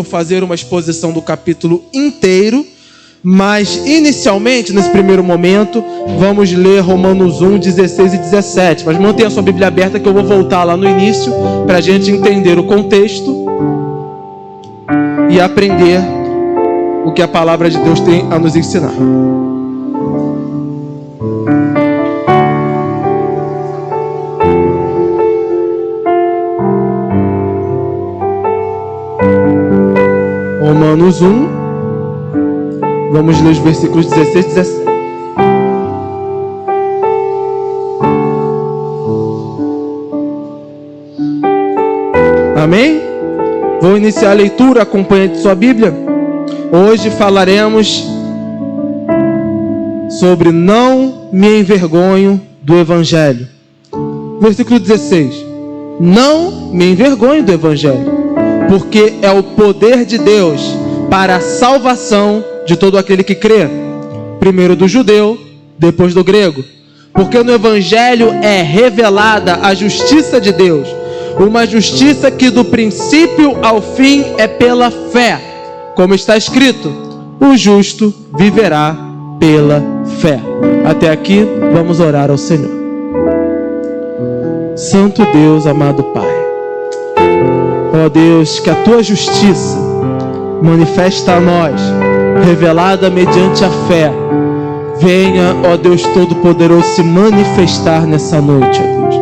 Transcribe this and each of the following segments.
fazer uma exposição do capítulo inteiro, mas inicialmente, nesse primeiro momento, vamos ler Romanos 1, 16 e 17. Mas mantenha a sua Bíblia aberta que eu vou voltar lá no início para a gente entender o contexto e aprender o que a palavra de Deus tem a nos ensinar. Romanos 1, vamos ler os versículos 16 e 17. Amém? Vou iniciar a leitura, acompanhe de sua Bíblia. Hoje falaremos sobre não me envergonho do Evangelho. Versículo 16. Não me envergonho do Evangelho, porque é o poder de Deus para a salvação de todo aquele que crê, primeiro do judeu, depois do grego. Porque no Evangelho é revelada a justiça de Deus, uma justiça que do princípio ao fim é pela fé, como está escrito: o justo viverá pela fé. Até aqui, vamos orar ao Senhor. Santo Deus, amado Pai, ó Deus, que a Tua justiça manifesta a nós, revelada mediante a fé, venha, ó Deus Todo-Poderoso, se manifestar nessa noite, ó Deus.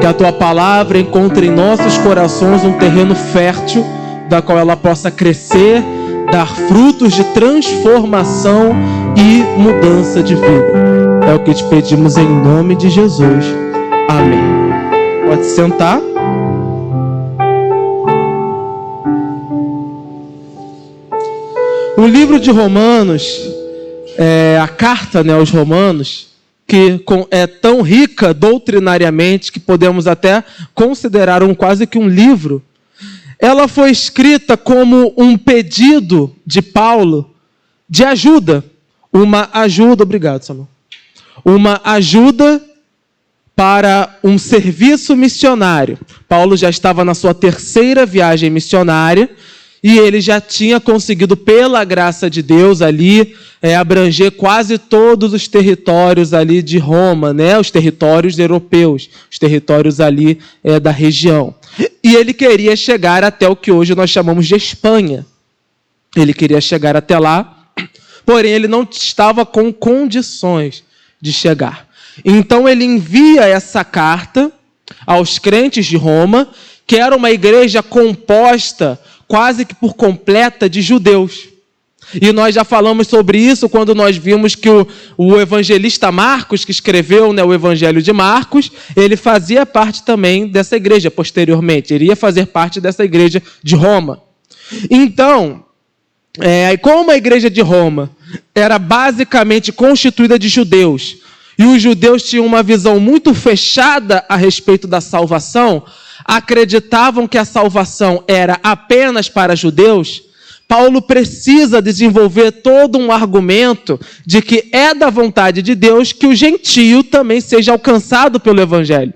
Que a Tua palavra encontre em nossos corações um terreno fértil, da qual ela possa crescer, dar frutos de transformação e mudança de vida. É o que te pedimos em nome de Jesus. Amém. Pode sentar. O livro de Romanos, a carta aos Romanos, que é tão rica doutrinariamente que podemos até considerar quase que um livro, ela foi escrita como um pedido de Paulo de ajuda. Obrigado, Samuel. Uma ajuda para um serviço missionário. Paulo já estava na sua 3ª viagem missionária e ele já tinha conseguido, pela graça de Deus, ali abranger quase todos os territórios ali de Roma, os territórios europeus, os territórios ali da região. E ele queria chegar até o que hoje nós chamamos de Espanha. Ele queria chegar até lá, porém ele não estava com condições de chegar. Então ele envia essa carta aos crentes de Roma, que era uma igreja composta quase que por completa de judeus. E nós já falamos sobre isso quando nós vimos que o evangelista Marcos, que escreveu o Evangelho de Marcos, ele fazia parte também dessa igreja posteriormente. Ele iria fazer parte dessa igreja de Roma. Então, como a igreja de Roma era basicamente constituída de judeus, e os judeus tinham uma visão muito fechada a respeito da salvação, acreditavam que a salvação era apenas para judeus, Paulo precisa desenvolver todo um argumento de que é da vontade de Deus que o gentio também seja alcançado pelo Evangelho.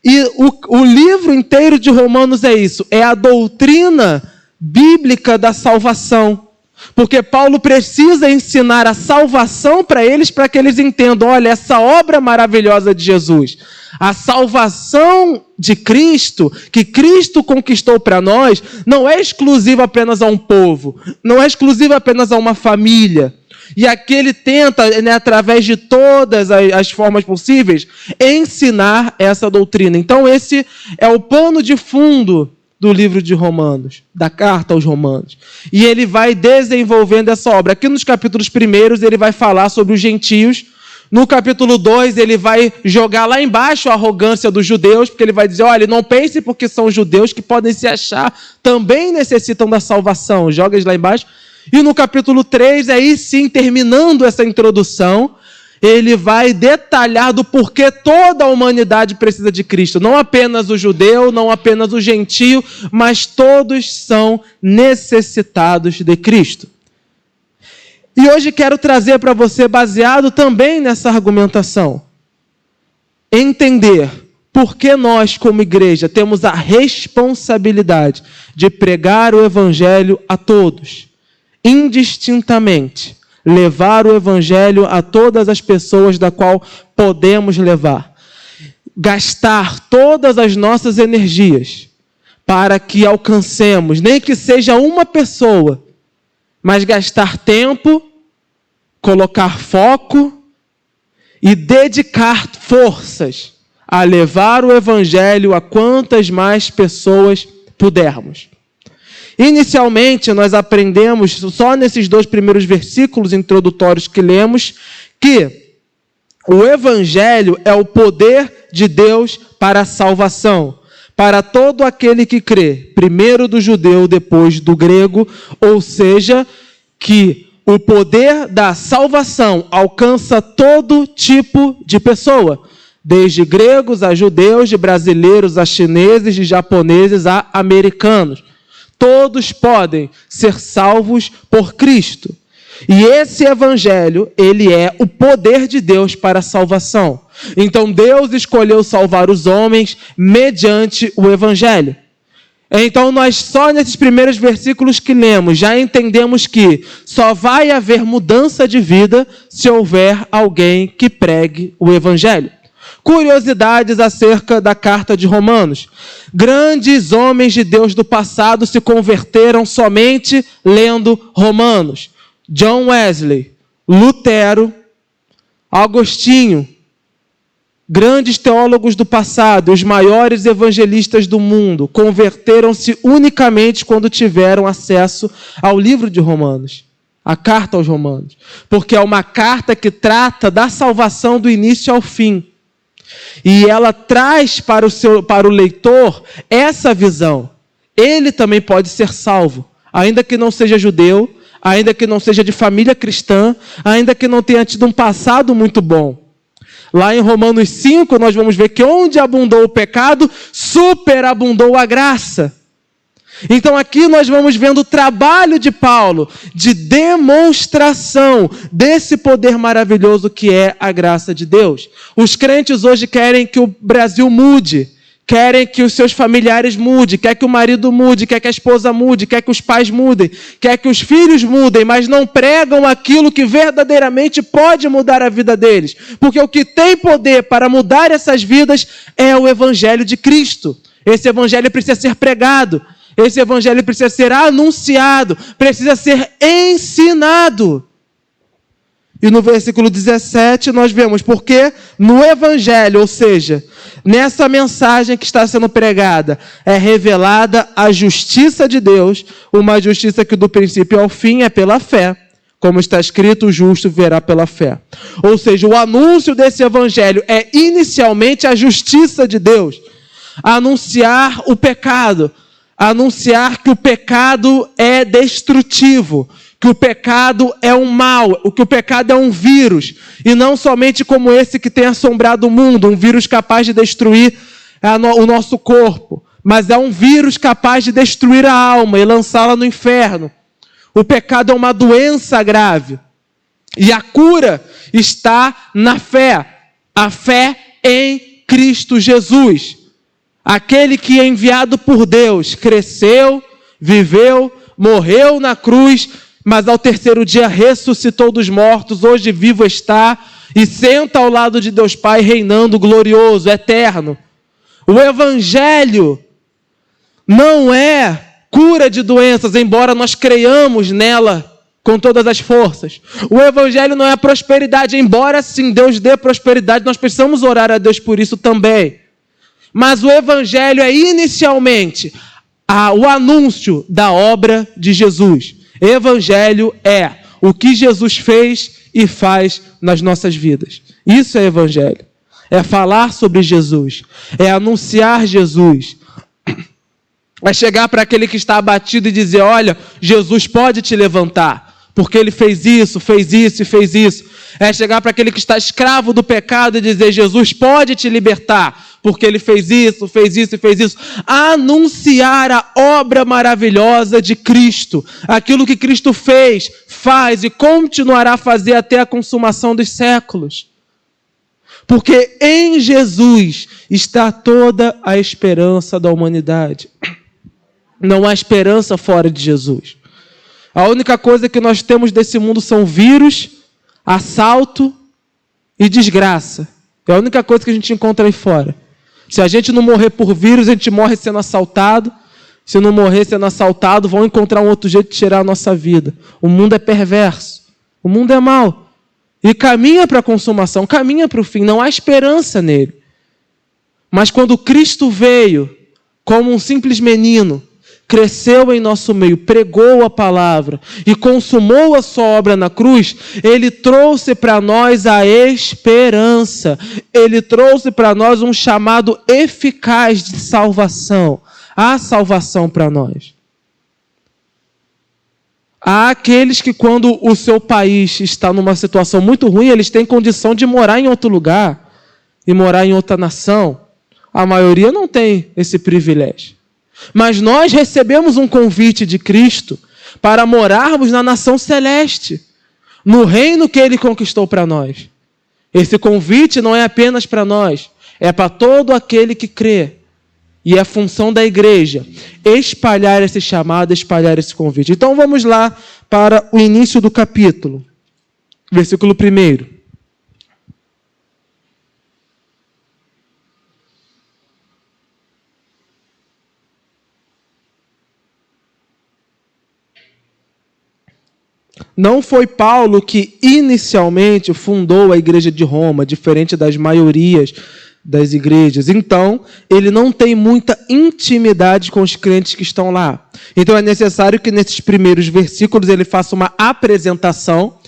E o livro inteiro de Romanos é isso, é a doutrina bíblica da salvação. Porque Paulo precisa ensinar a salvação para eles, para que eles entendam, olha, essa obra maravilhosa de Jesus, a salvação de Cristo, que Cristo conquistou para nós, não é exclusiva apenas a um povo, não é exclusiva apenas a uma família. E aqui ele tenta, através de todas as formas possíveis, ensinar essa doutrina. Então esse é o pano de fundo do livro de Romanos, da carta aos Romanos. E ele vai desenvolvendo essa obra. Aqui nos capítulos primeiros ele vai falar sobre os gentios. No capítulo 2 ele vai jogar lá embaixo a arrogância dos judeus, porque ele vai dizer, olha, não pense porque são judeus que podem se achar, também necessitam da salvação. Joga eles lá embaixo. E no capítulo 3, aí sim, terminando essa introdução, ele vai detalhar do porquê toda a humanidade precisa de Cristo. Não apenas o judeu, não apenas o gentio, mas todos são necessitados de Cristo. E hoje quero trazer para você, baseado também nessa argumentação, entender Porque nós, como igreja, temos a responsabilidade de pregar o evangelho a todos, indistintamente, levar o evangelho a todas as pessoas da qual podemos levar. Gastar todas as nossas energias para que alcancemos, nem que seja uma pessoa, mas gastar tempo, colocar foco e dedicar forças a levar o evangelho a quantas mais pessoas pudermos. Inicialmente, nós aprendemos, só nesses 2 primeiros versículos introdutórios que lemos, que o evangelho é o poder de Deus para a salvação, para todo aquele que crê, primeiro do judeu, depois do grego, ou seja, que o poder da salvação alcança todo tipo de pessoa, desde gregos a judeus, de brasileiros a chineses, de japoneses a americanos. Todos podem ser salvos por Cristo. E esse evangelho, ele é o poder de Deus para a salvação. Então Deus escolheu salvar os homens mediante o evangelho. Então nós só nesses primeiros versículos que lemos já entendemos que só vai haver mudança de vida se houver alguém que pregue o evangelho. Curiosidades acerca da carta de Romanos. Grandes homens de Deus do passado se converteram somente lendo Romanos. John Wesley, Lutero, Agostinho, grandes teólogos do passado, os maiores evangelistas do mundo, converteram-se unicamente quando tiveram acesso ao livro de Romanos, a carta aos Romanos, porque é uma carta que trata da salvação do início ao fim. E ela traz para o leitor essa visão. Ele também pode ser salvo, ainda que não seja judeu, ainda que não seja de família cristã, ainda que não tenha tido um passado muito bom. Lá em Romanos 5, nós vamos ver que onde abundou o pecado, superabundou a graça. Então aqui nós vamos vendo o trabalho de Paulo, de demonstração desse poder maravilhoso que é a graça de Deus. Os crentes hoje querem que o Brasil mude, querem que os seus familiares mudem, quer que o marido mude, quer que a esposa mude, quer que os pais mudem, quer que os filhos mudem, mas não pregam aquilo que verdadeiramente pode mudar a vida deles. Porque o que tem poder para mudar essas vidas é o evangelho de Cristo. Esse evangelho precisa ser pregado, esse evangelho precisa ser anunciado, precisa ser ensinado. E no versículo 17 nós vemos, porque no evangelho, ou seja, nessa mensagem que está sendo pregada, é revelada a justiça de Deus, uma justiça que do princípio ao fim é pela fé. Como está escrito, o justo verá pela fé. Ou seja, o anúncio desse evangelho é inicialmente a justiça de Deus. Anunciar o pecado, anunciar que o pecado é destrutivo, que o pecado é um mal, que o pecado é um vírus, e não somente como esse que tem assombrado o mundo, um vírus capaz de destruir o nosso corpo, mas é um vírus capaz de destruir a alma e lançá-la no inferno. O pecado é uma doença grave, e a cura está na fé, a fé em Cristo Jesus. Aquele que é enviado por Deus, cresceu, viveu, morreu na cruz, mas ao terceiro dia ressuscitou dos mortos, hoje vivo está, e senta ao lado de Deus Pai, reinando glorioso, eterno. O evangelho não é cura de doenças, embora nós creiamos nela com todas as forças. O evangelho não é prosperidade, embora sim Deus dê prosperidade, nós precisamos orar a Deus por isso também. Mas o evangelho é inicialmente o anúncio da obra de Jesus. Evangelho é o que Jesus fez e faz nas nossas vidas. Isso é evangelho. É falar sobre Jesus. É anunciar Jesus. É chegar para aquele que está abatido e dizer, olha, Jesus pode te levantar, porque Ele fez isso e fez isso. É chegar para aquele que está escravo do pecado e dizer, Jesus pode te libertar, porque Ele fez isso e fez isso. Anunciar a obra maravilhosa de Cristo. Aquilo que Cristo fez, faz e continuará a fazer até a consumação dos séculos. Porque em Jesus está toda a esperança da humanidade. Não há esperança fora de Jesus. A única coisa que nós temos desse mundo são vírus, assalto e desgraça. É a única coisa que a gente encontra aí fora. Se a gente não morrer por vírus, a gente morre sendo assaltado. Se não morrer sendo assaltado, vão encontrar um outro jeito de tirar a nossa vida. O mundo é perverso. O mundo é mau. E caminha para a consumação, caminha para o fim. Não há esperança nele. Mas quando Cristo veio como um simples menino, cresceu em nosso meio, pregou a palavra e consumou a sua obra na cruz, ele trouxe para nós a esperança. Ele trouxe para nós um chamado eficaz de salvação. Há salvação para nós. Há aqueles que, quando o seu país está numa situação muito ruim, eles têm condição de morar em outro lugar e morar em outra nação. A maioria não tem esse privilégio. Mas nós recebemos um convite de Cristo para morarmos na nação celeste, no reino que Ele conquistou para nós. Esse convite não é apenas para nós, é para todo aquele que crê. E é a função da igreja espalhar esse chamado, espalhar esse convite. Então vamos lá para o início do capítulo, versículo 1. Não foi Paulo que inicialmente fundou a igreja de Roma, diferente das maiorias das igrejas. Então, ele não tem muita intimidade com os crentes que estão lá. Então, é necessário que nesses primeiros versículos ele faça uma apresentação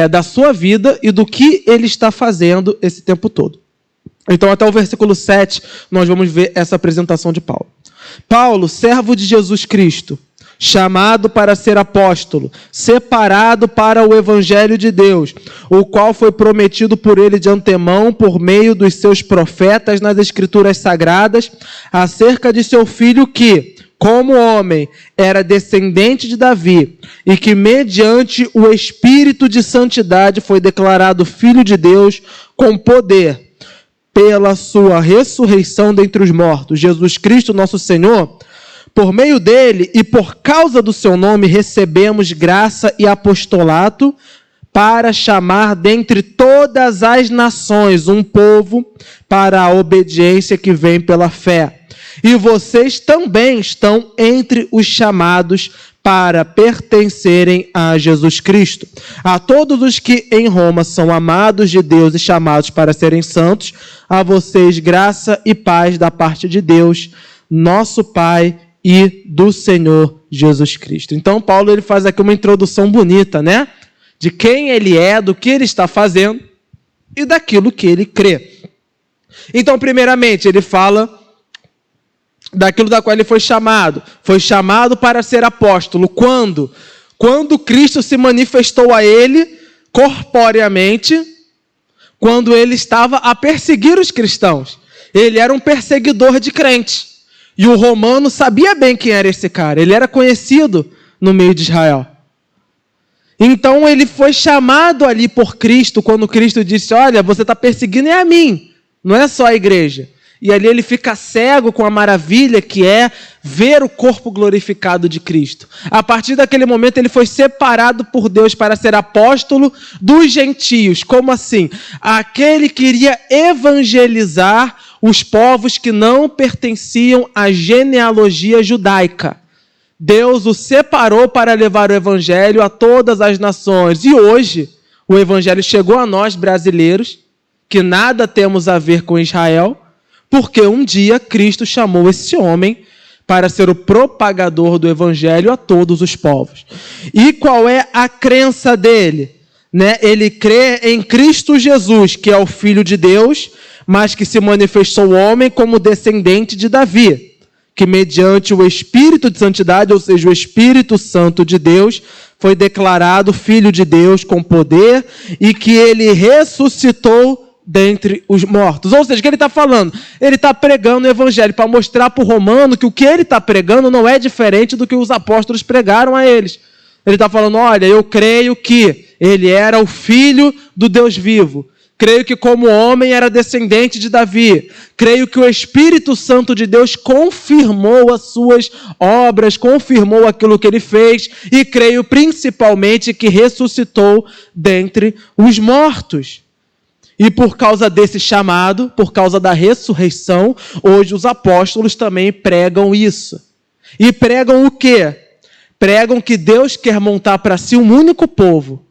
da sua vida e do que ele está fazendo esse tempo todo. Então, até o versículo 7, nós vamos ver essa apresentação de Paulo. Paulo, servo de Jesus Cristo, chamado para ser apóstolo, separado para o evangelho de Deus, o qual foi prometido por ele de antemão por meio dos seus profetas nas escrituras sagradas, acerca de seu filho que, como homem, era descendente de Davi, e que mediante o Espírito de santidade foi declarado filho de Deus com poder, pela sua ressurreição dentre os mortos, Jesus Cristo nosso Senhor. Por meio dele e por causa do seu nome recebemos graça e apostolato para chamar dentre todas as nações um povo para a obediência que vem pela fé. E vocês também estão entre os chamados para pertencerem a Jesus Cristo. A todos os que em Roma são amados de Deus e chamados para serem santos, a vocês graça e paz da parte de Deus, nosso Pai, e do Senhor Jesus Cristo. Então, Paulo ele faz aqui uma introdução bonita, né? De quem ele é, do que ele está fazendo e daquilo que ele crê. Então, primeiramente, ele fala daquilo da qual ele foi chamado. Foi chamado para ser apóstolo. Quando? Quando Cristo se manifestou a ele corporeamente, quando ele estava a perseguir os cristãos. Ele era um perseguidor de crentes. E o romano sabia bem quem era esse cara. Ele era conhecido no meio de Israel. Então ele foi chamado ali por Cristo, quando Cristo disse, olha, você está perseguindo a mim, não é só a igreja. E ali ele fica cego com a maravilha que é ver o corpo glorificado de Cristo. A partir daquele momento ele foi separado por Deus para ser apóstolo dos gentios. Como assim? Aquele que iria evangelizar os povos que não pertenciam à genealogia judaica. Deus o separou para levar o evangelho a todas as nações. E hoje, o evangelho chegou a nós, brasileiros, que nada temos a ver com Israel, porque um dia Cristo chamou esse homem para ser o propagador do evangelho a todos os povos. E qual é a crença dele? Ele crê em Cristo Jesus, que é o Filho de Deus, mas que se manifestou homem como descendente de Davi, que mediante o Espírito de santidade, ou seja, o Espírito Santo de Deus, foi declarado Filho de Deus com poder e que ele ressuscitou dentre os mortos. Ou seja, o que ele está falando? Ele está pregando o evangelho para mostrar para o romano que o que ele está pregando não é diferente do que os apóstolos pregaram a eles. Ele está falando, olha, eu creio que ele era o Filho do Deus vivo. Creio que como homem era descendente de Davi. Creio que o Espírito Santo de Deus confirmou as suas obras, confirmou aquilo que ele fez. E creio principalmente que ressuscitou dentre os mortos. E por causa desse chamado, por causa da ressurreição, hoje os apóstolos também pregam isso. E pregam o quê? Pregam que Deus quer montar para si um único povo,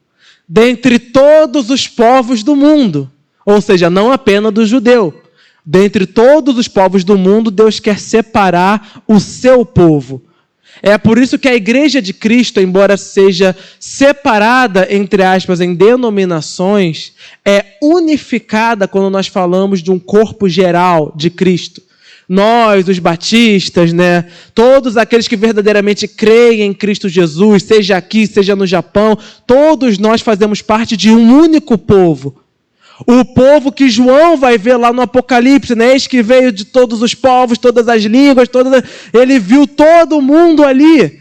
dentre todos os povos do mundo. Ou seja, não apenas do judeu. Dentre todos os povos do mundo, Deus quer separar o seu povo. É por isso que a Igreja de Cristo, embora seja separada, entre aspas, em denominações, é unificada quando nós falamos de um corpo geral de Cristo. Nós, os batistas, todos aqueles que verdadeiramente creem em Cristo Jesus, seja aqui, seja no Japão, todos nós fazemos parte de um único povo. O povo que João vai ver lá no Apocalipse, eis que veio de todos os povos, todas as línguas, ele viu todo mundo ali,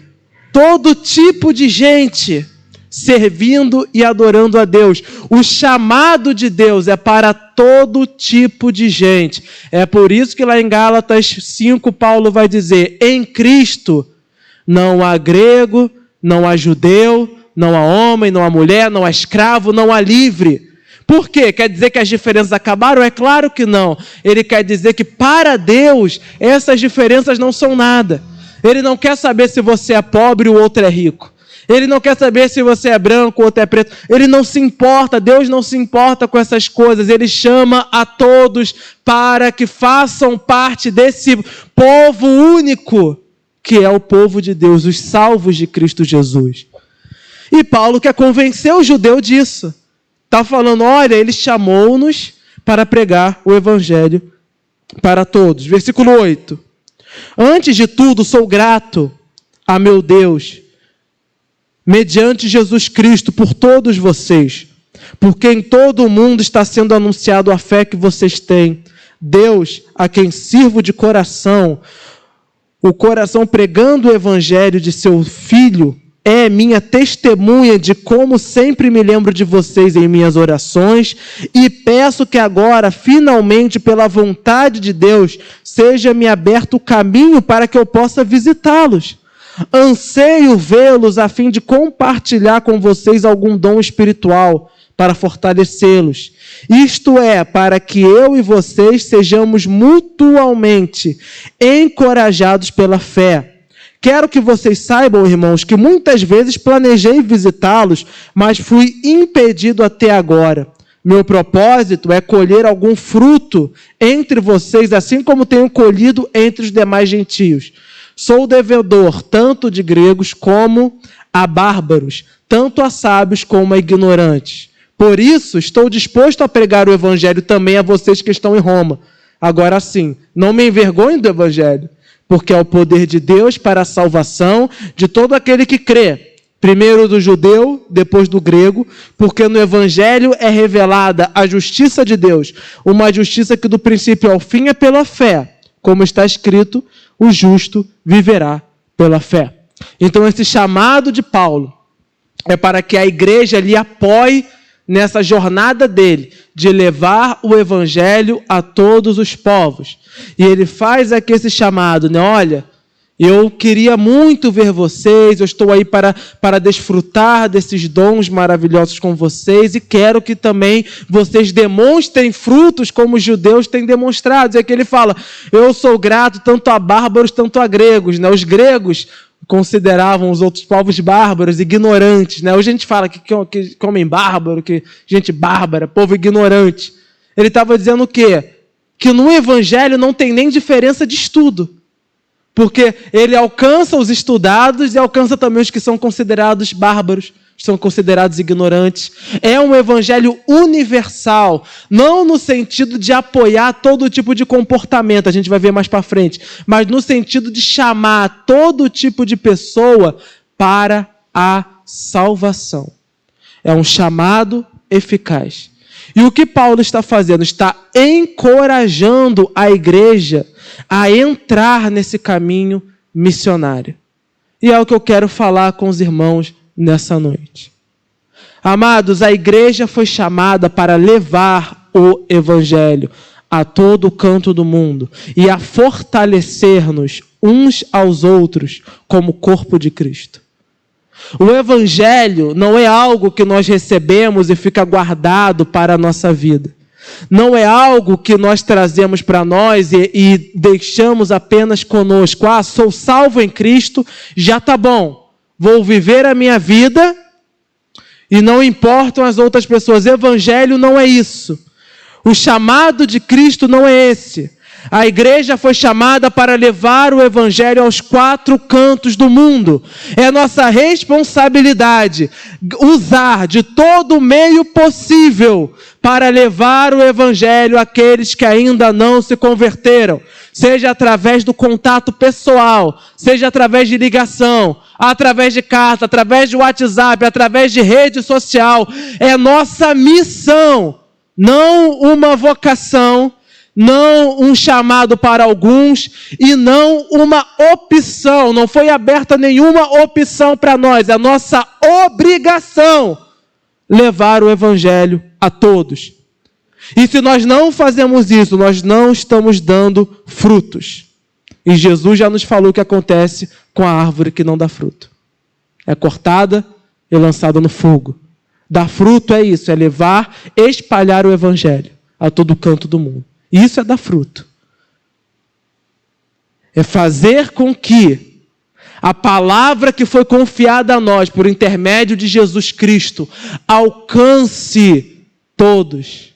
todo tipo de gente servindo e adorando a Deus. O chamado de Deus é para todo tipo de gente. É por isso que lá em Gálatas 5, Paulo vai dizer, em Cristo não há grego, não há judeu, não há homem, não há mulher, não há escravo, não há livre. Por quê? Quer dizer que as diferenças acabaram? É claro que não. Ele quer dizer que para Deus essas diferenças não são nada. Ele não quer saber se você é pobre ou o outro é rico. Ele não quer saber se você é branco ou outro é preto. Ele não se importa, Deus não se importa com essas coisas. Ele chama a todos para que façam parte desse povo único, que é o povo de Deus, os salvos de Cristo Jesus. E Paulo quer convencer o judeu disso. Está falando, olha, ele chamou-nos para pregar o evangelho para todos. Versículo 8. Antes de tudo, sou grato a meu Deus, mediante Jesus Cristo, por todos vocês, porque em todo o mundo está sendo anunciado a fé que vocês têm. Deus, a quem sirvo de coração, o coração pregando o evangelho de seu Filho, é minha testemunha de como sempre me lembro de vocês em minhas orações e peço que agora, finalmente, pela vontade de Deus, seja-me aberto o caminho para que eu possa visitá-los. Anseio vê-los a fim de compartilhar com vocês algum dom espiritual para fortalecê-los. Isto é, para que eu e vocês sejamos mutuamente encorajados pela fé. Quero que vocês saibam, irmãos, que muitas vezes planejei visitá-los, mas fui impedido até agora. Meu propósito é colher algum fruto entre vocês, assim como tenho colhido entre os demais gentios. Sou devedor tanto de gregos como a bárbaros, tanto a sábios como a ignorantes. Por isso, estou disposto a pregar o evangelho também a vocês que estão em Roma. Agora sim, não me envergonhe do evangelho, porque é o poder de Deus para a salvação de todo aquele que crê. Primeiro do judeu, depois do grego, porque no evangelho é revelada a justiça de Deus, uma justiça que do princípio ao fim é pela fé. Como está escrito, o justo viverá pela fé. Então esse chamado de Paulo é para que a igreja lhe apoie nessa jornada dele, de levar o evangelho a todos os povos. E ele faz aqui esse chamado, olha, eu queria muito ver vocês, eu estou aí para desfrutar desses dons maravilhosos com vocês e quero que também vocês demonstrem frutos como os judeus têm demonstrado. É que ele fala, eu sou grato tanto a bárbaros, tanto a gregos. Os gregos consideravam os outros povos bárbaros, ignorantes. Hoje a gente fala que homem bárbaro, que gente bárbara, povo ignorante. Ele estava dizendo o quê? Que no evangelho não tem nem diferença de estudo. Porque ele alcança os estudados e alcança também os que são considerados bárbaros, são considerados ignorantes. É um evangelho universal, não no sentido de apoiar todo tipo de comportamento, a gente vai ver mais para frente, mas no sentido de chamar todo tipo de pessoa para a salvação. É um chamado eficaz. E o que Paulo está fazendo? Está encorajando a igreja a entrar nesse caminho missionário. E é o que eu quero falar com os irmãos nessa noite. Amados, a igreja foi chamada para levar o evangelho a todo canto do mundo e a fortalecer-nos uns aos outros como corpo de Cristo. O evangelho não é algo que nós recebemos e fica guardado para a nossa vida. Não é algo que nós trazemos para nós e deixamos apenas conosco. Ah, sou salvo em Cristo, já está bom. Vou viver a minha vida e não importam as outras pessoas. Evangelho não é isso. O chamado de Cristo não é esse. A igreja foi chamada para levar o evangelho aos 4 cantos do mundo. É nossa responsabilidade usar de todo o meio possível para levar o evangelho àqueles que ainda não se converteram. Seja através do contato pessoal, seja através de ligação, através de carta, através de WhatsApp, através de rede social. É nossa missão, não uma vocação, não um chamado para alguns e não uma opção. Não foi aberta nenhuma opção para nós. É nossa obrigação levar o evangelho a todos. E se nós não fazemos isso, nós não estamos dando frutos. E Jesus já nos falou o que acontece com a árvore que não dá fruto. É cortada e lançada no fogo. Dar fruto é isso, é levar, espalhar o evangelho a todo canto do mundo. Isso é dar fruto. É fazer com que a palavra que foi confiada a nós por intermédio de Jesus Cristo alcance todos.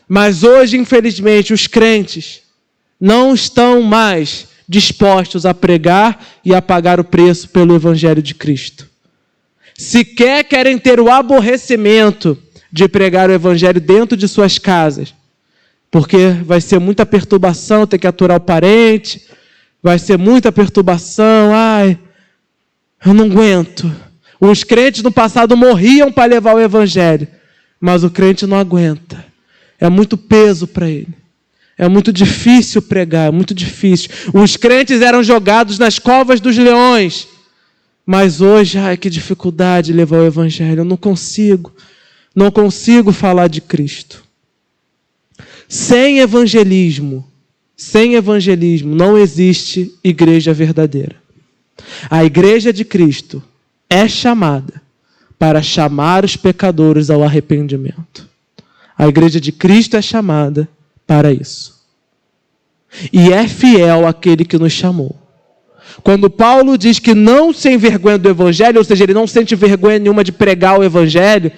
Mas hoje, infelizmente, os crentes não estão mais dispostos a pregar e a pagar o preço pelo Evangelho de Cristo. Sequer querem ter o aborrecimento de pregar o Evangelho dentro de suas casas, porque vai ser muita perturbação, ter que aturar o parente, vai ser muita perturbação, ai, eu não aguento. Os crentes no passado morriam para levar o Evangelho, mas o crente não aguenta. É muito peso para ele. É muito difícil pregar, é muito difícil. Os crentes eram jogados nas covas dos leões, mas hoje, ai, que dificuldade levar o Evangelho. Eu não consigo falar de Cristo. Sem evangelismo não existe igreja verdadeira. A igreja de Cristo é chamada para chamar os pecadores ao arrependimento. A igreja de Cristo é chamada para isso. E é fiel àquele que nos chamou. Quando Paulo diz que não se envergonha do evangelho, ou seja, ele não sente vergonha nenhuma de pregar o evangelho,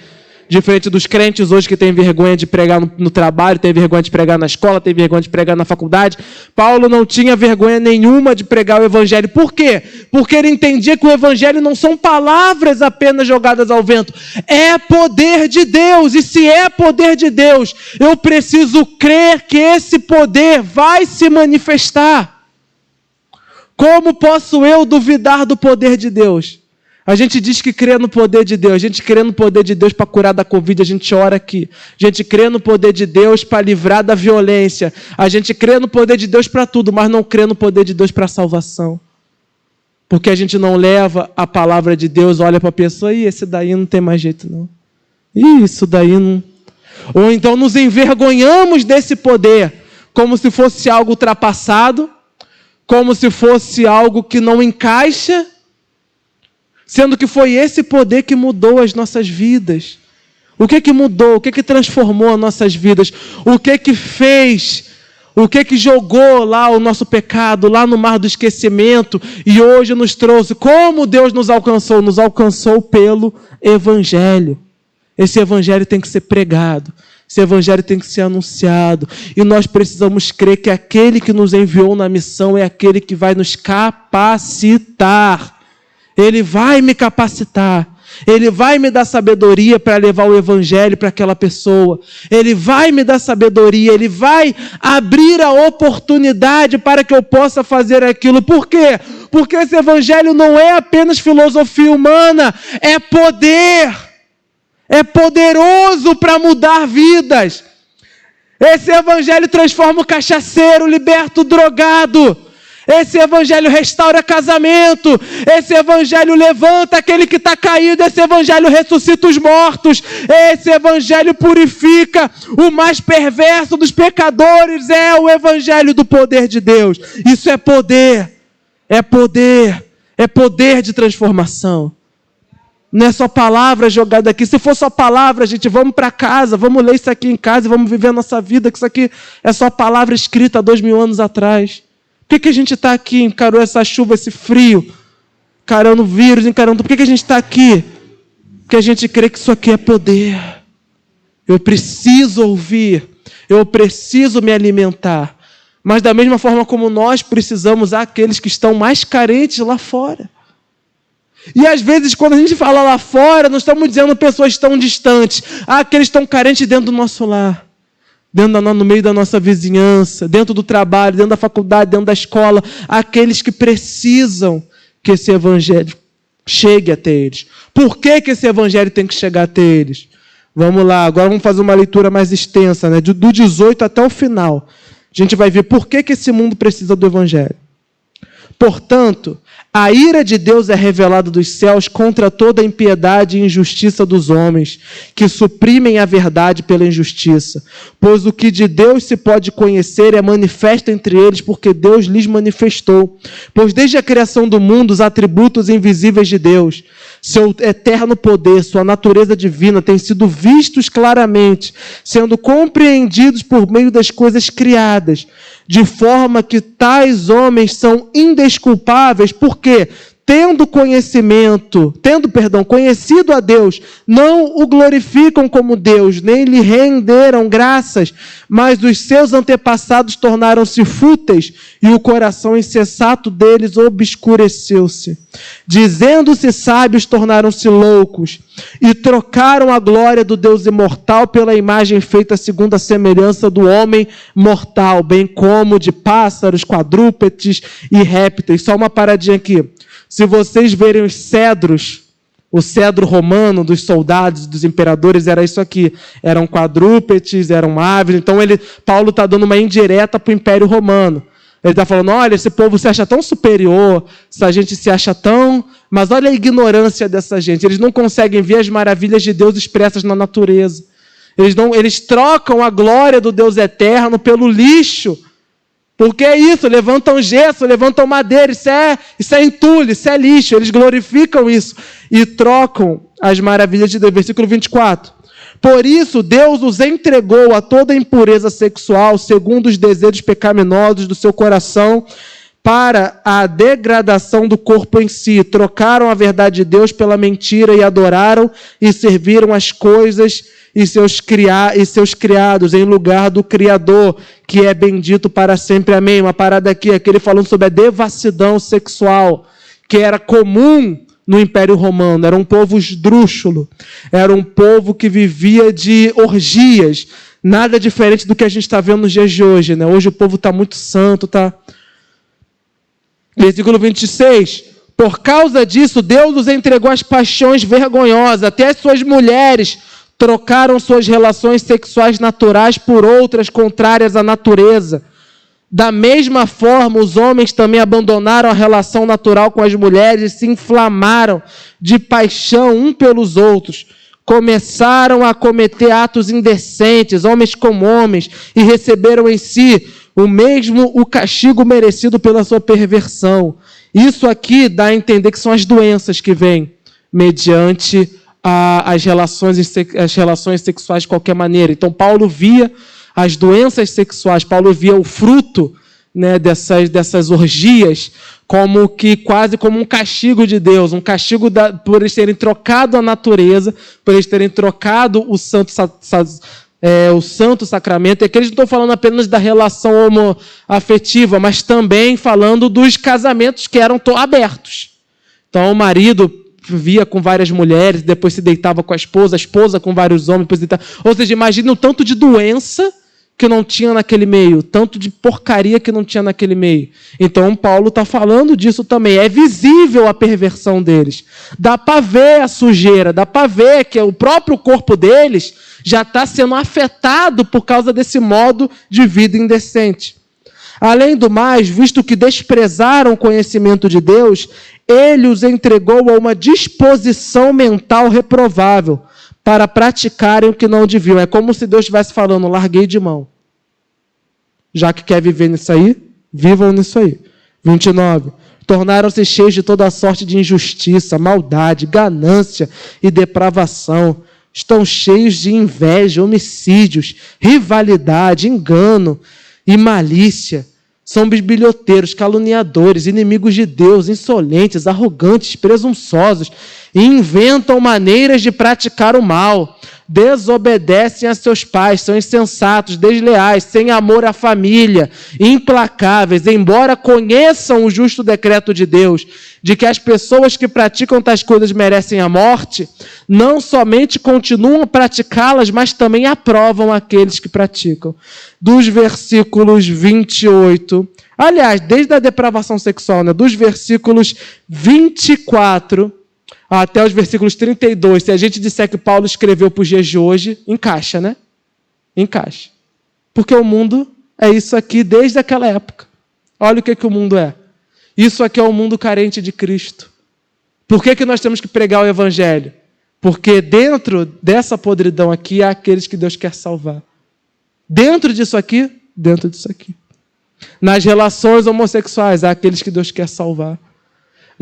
diferente dos crentes hoje que têm vergonha de pregar no trabalho, têm vergonha de pregar na escola, têm vergonha de pregar na faculdade. Paulo não tinha vergonha nenhuma de pregar o evangelho. Por quê? Porque ele entendia que o evangelho não são palavras apenas jogadas ao vento. É poder de Deus. E se é poder de Deus, eu preciso crer que esse poder vai se manifestar. Como posso eu duvidar do poder de Deus? A gente diz que crê no poder de Deus. A gente crê no poder de Deus para curar da Covid. A gente ora aqui. A gente crê no poder de Deus para livrar da violência. A gente crê no poder de Deus para tudo, mas não crê no poder de Deus para a salvação. Porque a gente não leva a palavra de Deus, olha para a pessoa, e esse daí não tem mais jeito não. Isso daí não... Ou então nos envergonhamos desse poder, como se fosse algo ultrapassado, como se fosse algo que não encaixa, sendo que foi esse poder que mudou as nossas vidas. O que mudou? O que transformou as nossas vidas? O que fez? O que jogou lá o nosso pecado, lá no mar do esquecimento, e hoje nos trouxe? Como Deus nos alcançou? Nos alcançou pelo Evangelho. Esse Evangelho tem que ser pregado. Esse Evangelho tem que ser anunciado. E nós precisamos crer que aquele que nos enviou na missão é aquele que vai nos capacitar. Ele vai me capacitar. Ele vai me dar sabedoria para levar o evangelho para aquela pessoa. Ele vai me dar sabedoria. Ele vai abrir a oportunidade para que eu possa fazer aquilo. Por quê? Porque esse evangelho não é apenas filosofia humana. É poder. É poderoso para mudar vidas. Esse evangelho transforma o cachaceiro, liberta o drogado. Esse evangelho restaura casamento. Esse evangelho levanta aquele que está caído. Esse evangelho ressuscita os mortos. Esse evangelho purifica o mais perverso dos pecadores. É o evangelho do poder de Deus. Isso é poder. É poder. É poder de transformação. Não é só palavra jogada aqui. Se for só palavra, gente, vamos para casa, vamos ler isso aqui em casa e vamos viver a nossa vida, que isso aqui é só palavra escrita há 2000 anos atrás. Por que a gente está aqui, encarou essa chuva, esse frio, encarando o vírus, encarando... Por que a gente está aqui? Porque a gente crê que isso aqui é poder. Eu preciso ouvir, eu preciso me alimentar. Mas da mesma forma como nós precisamos, há aqueles que estão mais carentes lá fora. E às vezes, quando a gente fala lá fora, não estamos dizendo pessoas tão distantes. Aqueles que estão carentes dentro do nosso lar, no meio da nossa vizinhança, dentro do trabalho, dentro da faculdade, dentro da escola. Aqueles que precisam que esse evangelho chegue até eles. Por que esse evangelho tem que chegar até eles? Vamos lá, agora vamos fazer uma leitura mais extensa, né? Do 18 até o final. A gente vai ver por que esse mundo precisa do evangelho. Portanto, a ira de Deus é revelada dos céus contra toda a impiedade e injustiça dos homens, que suprimem a verdade pela injustiça. Pois o que de Deus se pode conhecer é manifesto entre eles, porque Deus lhes manifestou. Pois desde a criação do mundo, os atributos invisíveis de Deus, seu eterno poder, sua natureza divina, têm sido vistos claramente, sendo compreendidos por meio das coisas criadas, de forma que tais homens são indesculpáveis, porque, tendo conhecido a Deus, não o glorificam como Deus, nem lhe renderam graças, mas os seus antepassados tornaram-se fúteis, e o coração insensato deles obscureceu-se. Dizendo-se sábios, tornaram-se loucos, e trocaram a glória do Deus imortal pela imagem feita segundo a semelhança do homem mortal, bem como de pássaros, quadrúpedes e répteis. Só uma paradinha aqui. Se vocês verem os cedros, o cedro romano dos soldados, dos imperadores, era isso aqui. Eram quadrúpedes, eram aves. Então Paulo está dando uma indireta para o Império Romano. Ele está falando, olha, esse povo se acha tão superior, essa gente se acha tão... Mas olha a ignorância dessa gente. Eles não conseguem ver as maravilhas de Deus expressas na natureza. Eles trocam a glória do Deus eterno pelo lixo. Porque é isso, levantam gesso, levantam madeira, isso é entulho, isso é lixo. Eles glorificam isso e trocam as maravilhas de Deus. Versículo 24. Por isso, Deus os entregou a toda impureza sexual, segundo os desejos pecaminosos do seu coração, para a degradação do corpo em si. Trocaram a verdade de Deus pela mentira e adoraram e serviram as coisas e seus criados em lugar do Criador, que é bendito para sempre. Amém. Uma parada aqui ele falando sobre a devassidão sexual, que era comum no Império Romano. Era um povo esdrúxulo, era um povo que vivia de orgias, nada diferente do que a gente está vendo nos dias de hoje, né? Hoje o povo está muito santo, tá? Versículo 26. Por causa disso, Deus os entregou às paixões vergonhosas, até as suas mulheres trocaram suas relações sexuais naturais por outras contrárias à natureza. Da mesma forma, os homens também abandonaram a relação natural com as mulheres e se inflamaram de paixão um pelos outros. Começaram a cometer atos indecentes, homens com homens, e receberam em si o castigo merecido pela sua perversão. Isso aqui dá a entender que são as doenças que vêm mediante as relações sexuais de qualquer maneira. Então, Paulo via as doenças sexuais, Paulo via o fruto, né, dessas orgias quase como um castigo de Deus, um castigo por eles terem trocado a natureza, por eles terem trocado o santo sacramento. É que eles não estão falando apenas da relação homoafetiva, mas também falando dos casamentos que eram abertos. Então, o marido via com várias mulheres, depois se deitava com a esposa com vários homens, depois deitava. Ou seja, imagina o tanto de doença que não tinha naquele meio, tanto de porcaria que não tinha naquele meio. Então, Paulo está falando disso também. É visível a perversão deles. Dá para ver a sujeira, dá para ver que o próprio corpo deles já está sendo afetado por causa desse modo de vida indecente. Além do mais, visto que desprezaram o conhecimento de Deus, ele os entregou a uma disposição mental reprovável para praticarem o que não deviam. É como se Deus estivesse falando, larguei de mão. Já que quer viver nisso aí, vivam nisso aí. 29. Tornaram-se cheios de toda sorte de injustiça, maldade, ganância e depravação. Estão cheios de inveja, homicídios, rivalidade, engano e malícia. São bisbilhoteiros, caluniadores, inimigos de Deus, insolentes, arrogantes, presunçosos, e inventam maneiras de praticar o mal. Desobedecem a seus pais, são insensatos, desleais, sem amor à família, implacáveis, embora conheçam o justo decreto de Deus, de que as pessoas que praticam tais coisas merecem a morte, não somente continuam a praticá-las, mas também aprovam aqueles que praticam. Dos versículos 28, aliás, desde a depravação sexual, né, dos versículos 24 até os versículos 32, se a gente disser que Paulo escreveu para os dias de hoje, encaixa, né? Encaixa. Porque o mundo é isso aqui desde aquela época. Olha o que o mundo é. Isso aqui é um mundo carente de Cristo. Por que nós temos que pregar o Evangelho? Porque dentro dessa podridão aqui há aqueles que Deus quer salvar. Dentro disso aqui, dentro disso aqui. Nas relações homossexuais há aqueles que Deus quer salvar.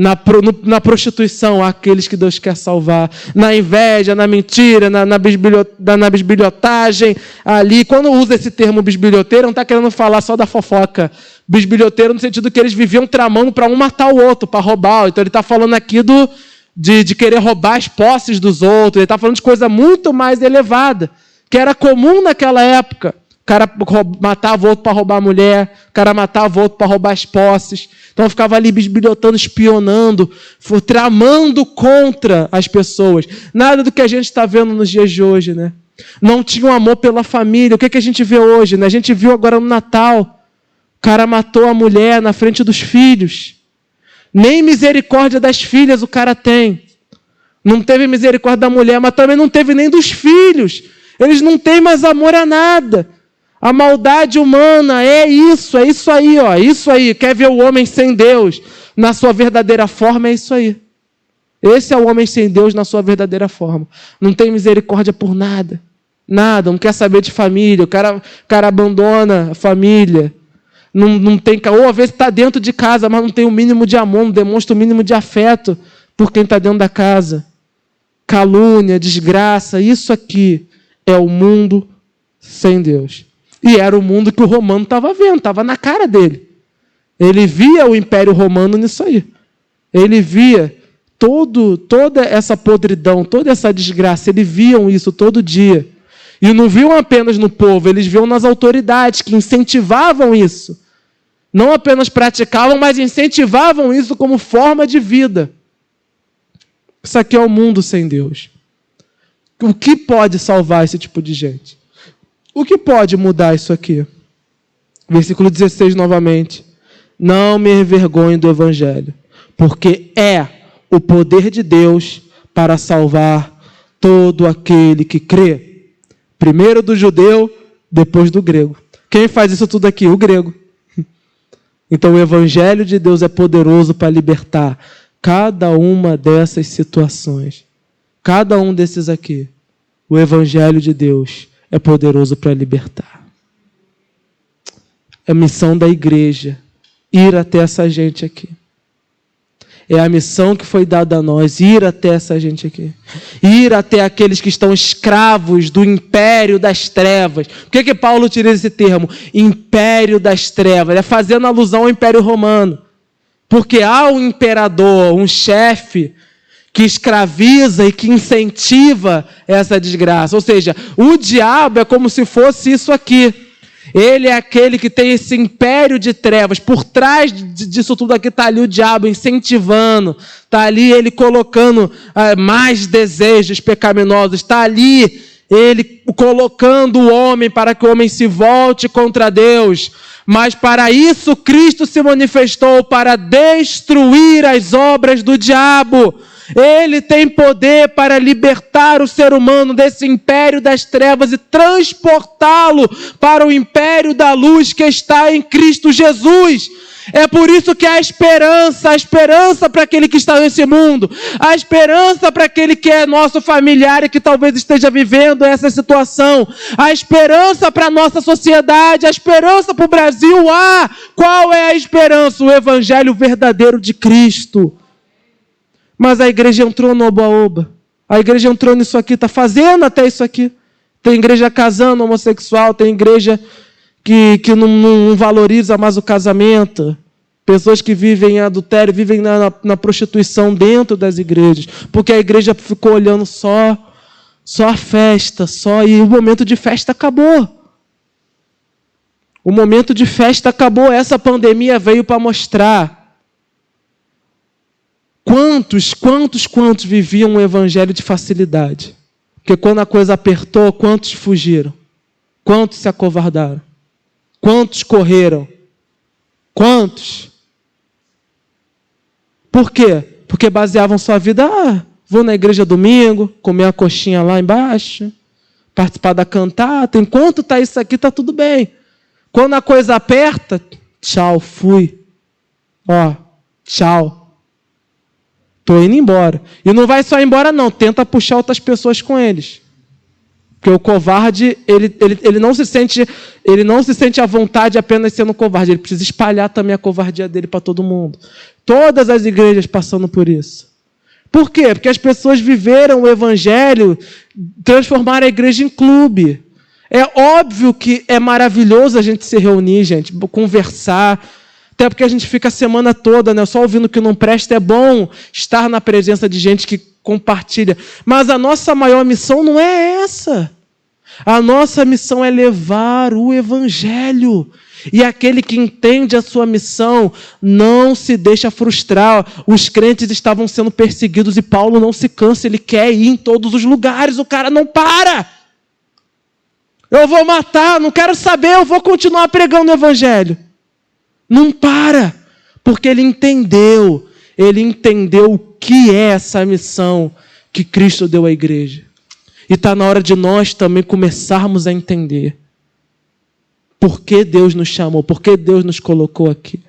Na prostituição, há aqueles que Deus quer salvar. Na inveja, na mentira, na bisbilhotagem, ali. Quando usa esse termo bisbilhoteiro, não está querendo falar só da fofoca. Bisbilhoteiro no sentido que eles viviam tramando para um matar o outro, para roubar. Então ele está falando aqui de querer roubar as posses dos outros. Ele está falando de coisa muito mais elevada, que era comum naquela época. O cara matava o outro para roubar a mulher, o cara matava o outro para roubar as posses. Então ficava ali bisbilhotando, espionando, tramando contra as pessoas. Nada do que a gente está vendo nos dias de hoje, né? Não tinha um amor pela família. O que a gente vê hoje, né? A gente viu agora no Natal. O cara matou a mulher na frente dos filhos. Nem misericórdia das filhas o cara tem. Não teve misericórdia da mulher, mas também não teve nem dos filhos. Eles não têm mais amor a nada. A maldade humana é isso aí, ó, isso aí. Quer ver o homem sem Deus na sua verdadeira forma? É isso aí. Esse é o homem sem Deus na sua verdadeira forma. Não tem misericórdia por nada. Nada, não quer saber de família. O cara abandona a família. Não tem, ou às vezes está dentro de casa, mas não tem o mínimo de amor, não demonstra o mínimo de afeto por quem está dentro da casa. Calúnia, desgraça, isso aqui é o mundo sem Deus. E era o mundo que o romano estava vendo, estava na cara dele. Ele via o Império Romano nisso aí. Ele via toda essa podridão, toda essa desgraça. Eles viam isso todo dia. E não viam apenas no povo, eles viam nas autoridades que incentivavam isso. Não apenas praticavam, mas incentivavam isso como forma de vida. Isso aqui é o mundo sem Deus. O que pode salvar esse tipo de gente? O que pode mudar isso aqui? Versículo 16 novamente. Não me envergonhe do Evangelho, porque é o poder de Deus para salvar todo aquele que crê. Primeiro do judeu, depois do grego. Quem faz isso tudo aqui? O grego. Então o Evangelho de Deus é poderoso para libertar cada uma dessas situações. Cada um desses aqui. O Evangelho de Deus é poderoso para libertar. É a missão da igreja ir até essa gente aqui. É a missão que foi dada a nós, ir até essa gente aqui. Ir até aqueles que estão escravos do império das trevas. Por que Paulo utiliza esse termo? Império das trevas. É fazendo alusão ao Império Romano. Porque há um imperador, um chefe, que escraviza e que incentiva essa desgraça. Ou seja, o diabo é como se fosse isso aqui. Ele é aquele que tem esse império de trevas. Por trás disso tudo aqui está ali o diabo incentivando. Está ali ele colocando mais desejos pecaminosos. Está ali ele colocando o homem para que o homem se volte contra Deus. Mas para isso Cristo se manifestou, para destruir as obras do diabo. Ele tem poder para libertar o ser humano desse império das trevas e transportá-lo para o império da luz que está em Cristo Jesus. É por isso que há esperança para aquele que está nesse mundo, a esperança para aquele que é nosso familiar e que talvez esteja vivendo essa situação, a esperança para a nossa sociedade, a esperança para o Brasil. Qual é a esperança? O evangelho verdadeiro de Cristo. Mas a igreja entrou no oba-oba. A igreja entrou nisso aqui, está fazendo até isso aqui. Tem igreja casando homossexual, tem igreja que não valoriza mais o casamento. Pessoas que vivem em adultério, vivem na prostituição dentro das igrejas. Porque a igreja ficou olhando só a festa, e o momento de festa acabou. O momento de festa acabou. Essa pandemia veio para mostrar Quantos viviam um evangelho de facilidade? Porque quando a coisa apertou, quantos fugiram? Quantos se acovardaram? Quantos correram? Quantos? Por quê? Porque baseavam sua vida, vou na igreja domingo, comer a coxinha lá embaixo, participar da cantata, enquanto está isso aqui, está tudo bem. Quando a coisa aperta, tchau, fui. Tchau. Estou indo embora. E não vai só embora, não. Tenta puxar outras pessoas com eles. Porque o covarde, ele não se sente à vontade apenas sendo covarde. Ele precisa espalhar também a covardia dele para todo mundo. Todas as igrejas passando por isso. Por quê? Porque as pessoas viveram o evangelho, transformaram a igreja em clube. É óbvio que é maravilhoso a gente se reunir, gente, conversar. Até porque a gente fica a semana toda, né, só ouvindo o que não presta. É bom estar na presença de gente que compartilha. Mas a nossa maior missão não é essa. A nossa missão é levar o evangelho. E aquele que entende a sua missão não se deixa frustrar. Os crentes estavam sendo perseguidos e Paulo não se cansa. Ele quer ir em todos os lugares. O cara não para. Eu vou matar, não quero saber. Eu vou continuar pregando o evangelho. Não para, porque ele entendeu o que é essa missão que Cristo deu à igreja. E está na hora de nós também começarmos a entender por que Deus nos chamou, por que Deus nos colocou aqui.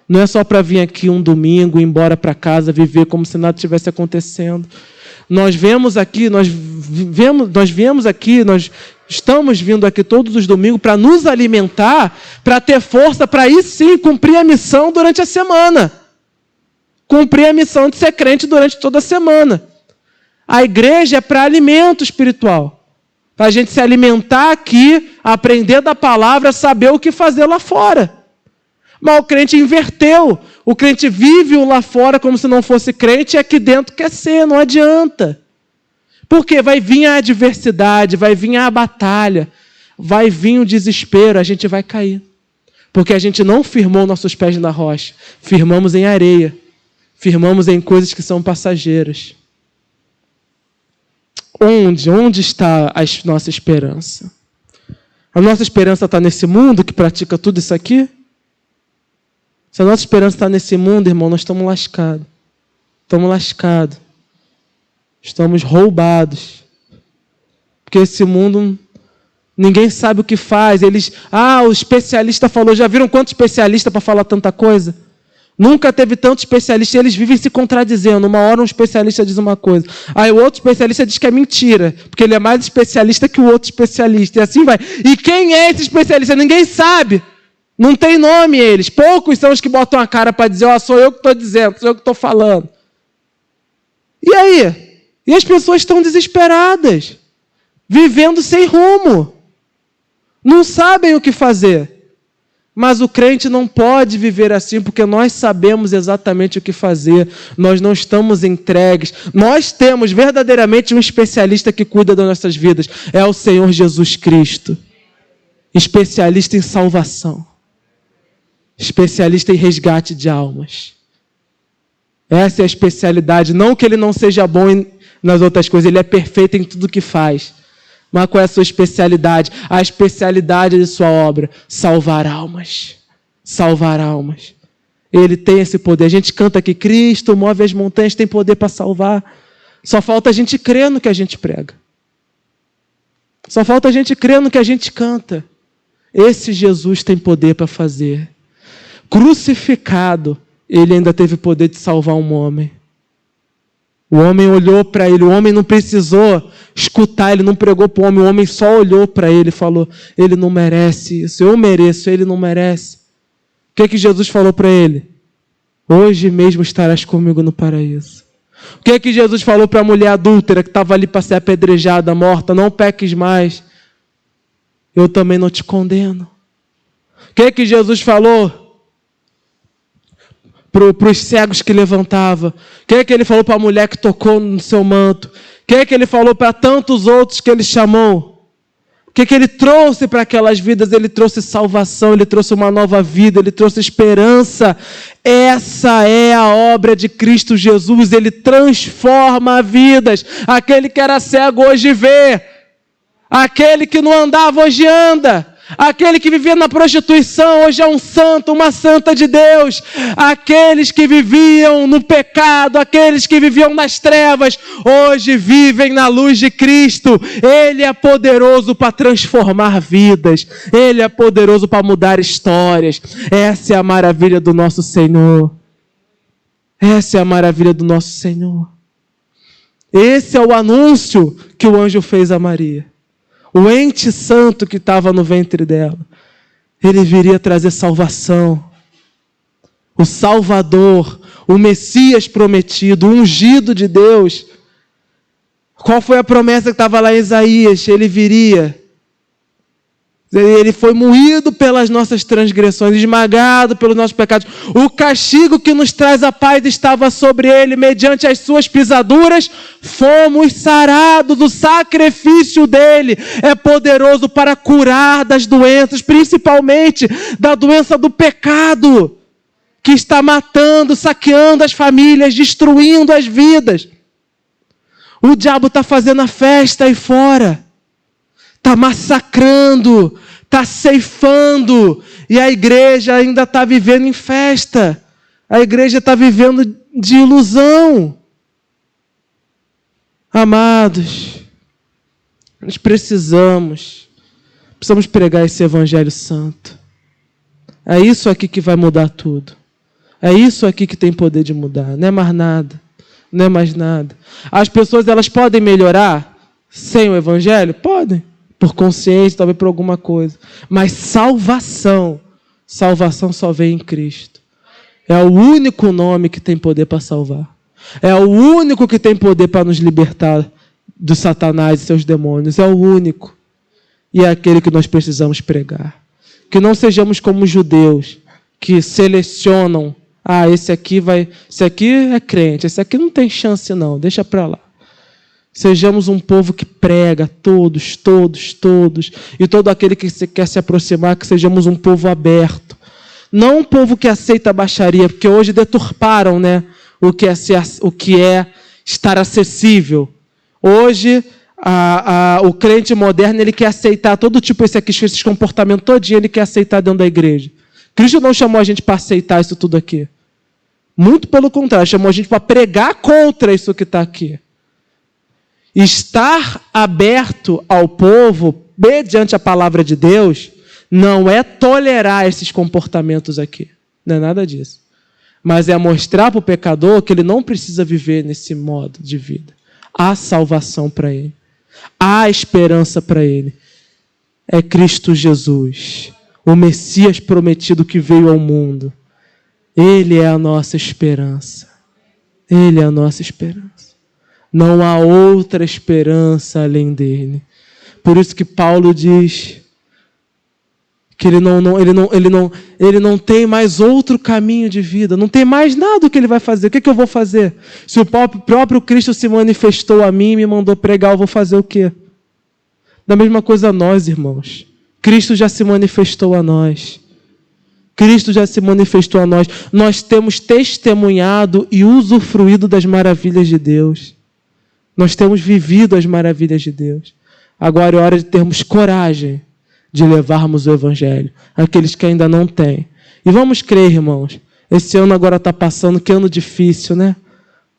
Não é só para vir aqui um domingo, ir embora para casa, viver como se nada estivesse acontecendo. Nós viemos aqui, nós estamos vindo aqui todos os domingos para nos alimentar, para ter força, para aí sim cumprir a missão durante a semana. Cumprir a missão de ser crente durante toda a semana. A igreja é para alimento espiritual. Para a gente se alimentar aqui, aprender da palavra, saber o que fazer lá fora. Mas o crente inverteu. O crente vive lá fora como se não fosse crente e aqui dentro quer ser, não adianta. Porque vai vir a adversidade, vai vir a batalha, vai vir o desespero, a gente vai cair. Porque a gente não firmou nossos pés na rocha, firmamos em areia, firmamos em coisas que são passageiras. Onde está a nossa esperança? A nossa esperança está nesse mundo que pratica tudo isso aqui? Se a nossa esperança está nesse mundo, irmão, nós estamos lascados. Estamos lascados. Estamos roubados. Porque esse mundo, ninguém sabe o que faz. O especialista falou. Já viram quantos especialistas para falar tanta coisa? Nunca teve tanto especialista. Eles vivem se contradizendo. Uma hora um especialista diz uma coisa. Aí o outro especialista diz que é mentira. Porque ele é mais especialista que o outro especialista. E assim vai. E quem é esse especialista? Ninguém sabe. Não tem nome eles. Poucos são os que botam a cara para dizer, sou eu que estou dizendo, sou eu que estou falando. E aí? E as pessoas estão desesperadas, vivendo sem rumo. Não sabem o que fazer. Mas o crente não pode viver assim, porque nós sabemos exatamente o que fazer. Nós não estamos entregues. Nós temos verdadeiramente um especialista que cuida das nossas vidas. É o Senhor Jesus Cristo. Especialista em salvação. Especialista em resgate de almas. Essa é a especialidade. Não que ele não seja bom nas outras coisas, ele é perfeito em tudo que faz. Mas qual é a sua especialidade? A especialidade de sua obra: salvar almas. Salvar almas. Ele tem esse poder. A gente canta aqui, Cristo move as montanhas, tem poder para salvar. Só falta a gente crer no que a gente prega. Só falta a gente crer no que a gente canta. Esse Jesus tem poder para fazer. Crucificado, ele ainda teve poder de salvar um homem. O homem olhou para ele, o homem não precisou escutar, ele não pregou para o homem só olhou para ele e falou, ele não merece isso, eu mereço, ele não merece. O que Jesus falou para ele? Hoje mesmo estarás comigo no paraíso. O que Jesus falou para a mulher adúltera que estava ali para ser apedrejada, morta? Não peques mais, eu também não te condeno. O que Jesus falou para os cegos que levantava? O que ele falou para a mulher que tocou no seu manto? O que ele falou para tantos outros que ele chamou? O que ele trouxe para aquelas vidas? Ele trouxe salvação, ele trouxe uma nova vida, ele trouxe esperança. Essa é a obra de Cristo Jesus, ele transforma vidas. Aquele que era cego hoje vê. Aquele que não andava hoje anda. Aquele que vivia na prostituição hoje é um santo, uma santa de Deus. Aqueles que viviam no pecado, aqueles que viviam nas trevas, hoje vivem na luz de Cristo. Ele é poderoso para transformar vidas. Ele é poderoso para mudar histórias. Essa é a maravilha do nosso Senhor. Essa é a maravilha do nosso Senhor. Esse é o anúncio que o anjo fez a Maria. O ente santo que estava no ventre dela, ele viria trazer salvação. O Salvador, o Messias prometido, o ungido de Deus. Qual foi a promessa que estava lá em Isaías? Ele viria. Ele foi moído pelas nossas transgressões, esmagado pelos nossos pecados. O castigo que nos traz a paz estava sobre ele, mediante as suas pisaduras, fomos sarados. O sacrifício dele é poderoso para curar das doenças, principalmente da doença do pecado, que está matando, saqueando as famílias, destruindo as vidas. O diabo está fazendo a festa aí fora. Está massacrando, está ceifando, e a igreja ainda está vivendo em festa. A igreja está vivendo de ilusão. Amados, nós precisamos pregar esse evangelho santo. É isso aqui que vai mudar tudo. É isso aqui que tem poder de mudar, não é mais nada. Não é mais nada. As pessoas, elas podem melhorar sem o evangelho? Podem. Por consciência, talvez por alguma coisa. Mas salvação só vem em Cristo. É o único nome que tem poder para salvar. É o único que tem poder para nos libertar do Satanás e seus demônios. É o único. E é aquele que nós precisamos pregar. Que não sejamos como os judeus, que selecionam. Esse aqui é crente, esse aqui não tem chance não, deixa para lá. Sejamos um povo que prega, todos, e todo aquele que quer se aproximar, que sejamos um povo aberto. Não um povo que aceita a baixaria, porque hoje deturparam, né, o que é estar acessível. Hoje, o crente moderno, ele quer aceitar todo tipo, esses comportamentos todinho, ele quer aceitar dentro da igreja. Cristo não chamou a gente para aceitar isso tudo aqui. Muito pelo contrário, chamou a gente para pregar contra isso que está aqui. Estar aberto ao povo, mediante a palavra de Deus, não é tolerar esses comportamentos aqui. Não é nada disso. Mas é mostrar para o pecador que ele não precisa viver nesse modo de vida. Há salvação para ele. Há esperança para ele. É Cristo Jesus, o Messias prometido que veio ao mundo. Ele é a nossa esperança. Ele é a nossa esperança. Não há outra esperança além dele. Por isso que Paulo diz que ele não tem mais outro caminho de vida. Não tem mais nada que ele vai fazer. O que eu vou fazer? Se o próprio Cristo se manifestou a mim e me mandou pregar, eu vou fazer o quê? Da mesma coisa a nós, irmãos. Cristo já se manifestou a nós. Cristo já se manifestou a nós. Nós temos testemunhado e usufruído das maravilhas de Deus. Nós temos vivido as maravilhas de Deus. Agora é hora de termos coragem de levarmos o Evangelho àqueles que ainda não têm. E vamos crer, irmãos, Esse ano agora está passando, que ano difícil, né?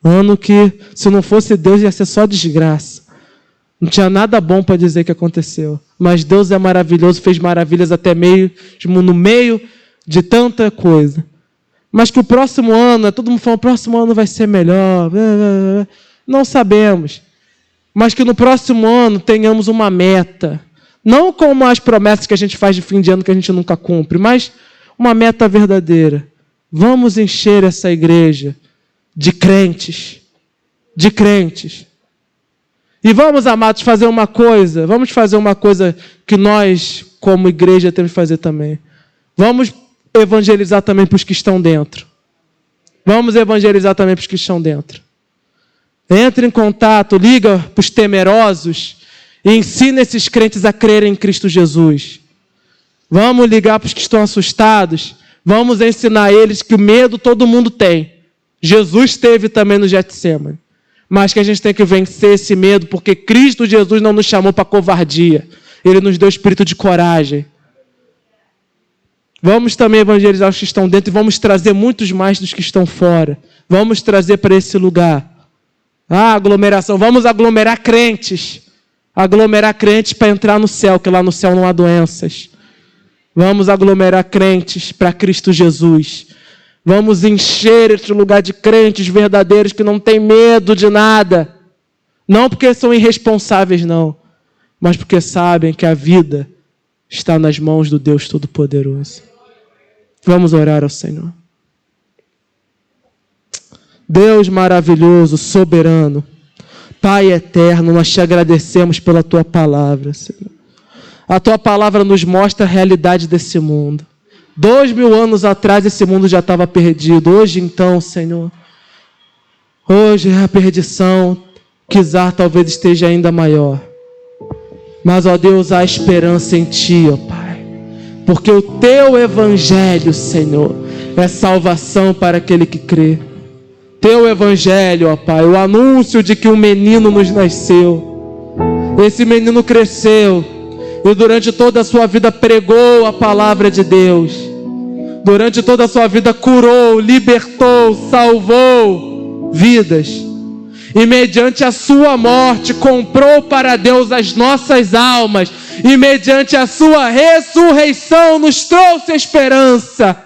Ano que, se não fosse Deus, ia ser só desgraça. Não tinha nada bom para dizer que aconteceu. Mas Deus é maravilhoso, fez maravilhas até mesmo no meio de tanta coisa. Mas que o próximo ano, todo mundo fala, o próximo ano vai ser melhor. Não sabemos. Mas que no próximo ano tenhamos uma meta. Não como as promessas que a gente faz de fim de ano que a gente nunca cumpre, mas uma meta verdadeira. Vamos encher essa igreja de crentes. De crentes. E vamos, amados, fazer uma coisa. Vamos fazer uma coisa que nós, como igreja, temos que fazer também. Vamos evangelizar também para os que estão dentro. Vamos evangelizar também para os que estão dentro. Entre em contato, liga para os temerosos e ensina esses crentes a crerem em Cristo Jesus. Vamos ligar para os que estão assustados. Vamos ensinar eles que o medo todo mundo tem. Jesus teve também no Getsemane. Mas que a gente tem que vencer esse medo, porque Cristo Jesus não nos chamou para covardia. Ele nos deu espírito de coragem. Vamos também evangelizar os que estão dentro e vamos trazer muitos mais dos que estão fora. Vamos trazer para esse lugar. Aglomeração. Vamos aglomerar crentes. Aglomerar crentes para entrar no céu, que lá no céu não há doenças. Vamos aglomerar crentes para Cristo Jesus. Vamos encher este lugar de crentes verdadeiros que não têm medo de nada. Não porque são irresponsáveis, não. Mas porque sabem que a vida está nas mãos do Deus Todo-Poderoso. Vamos orar ao Senhor. Deus maravilhoso, soberano, Pai eterno, nós te agradecemos pela Tua palavra, Senhor. A Tua palavra nos mostra a realidade desse mundo. 2000 anos atrás esse mundo já estava perdido. Hoje então, Senhor, hoje a perdição, quizá talvez esteja ainda maior. Mas, ó Deus, há esperança em Ti, ó Pai. Porque o Teu Evangelho, Senhor, é salvação para aquele que crê. Teu Evangelho, ó Pai, o anúncio de que um menino nos nasceu. Esse menino cresceu e durante toda a sua vida pregou a palavra de Deus. Durante toda a sua vida curou, libertou, salvou vidas. E mediante a sua morte comprou para Deus as nossas almas. E mediante a sua ressurreição nos trouxe esperança.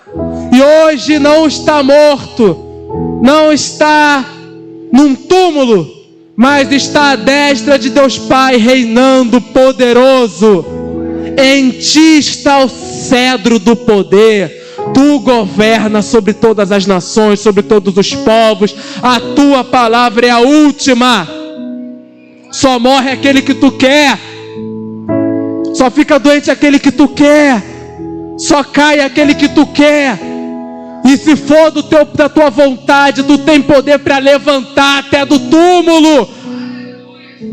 E hoje não está morto, não está num túmulo, mas está à destra de Deus Pai, reinando poderoso. Em Ti está o cedro do poder. Tu governas sobre todas as nações, sobre todos os povos. A Tua palavra é a última. Só morre aquele que Tu quer. Só fica doente aquele que Tu quer. Só cai aquele que Tu quer. E se for da Tua vontade, Tu tem poder para levantar até do túmulo.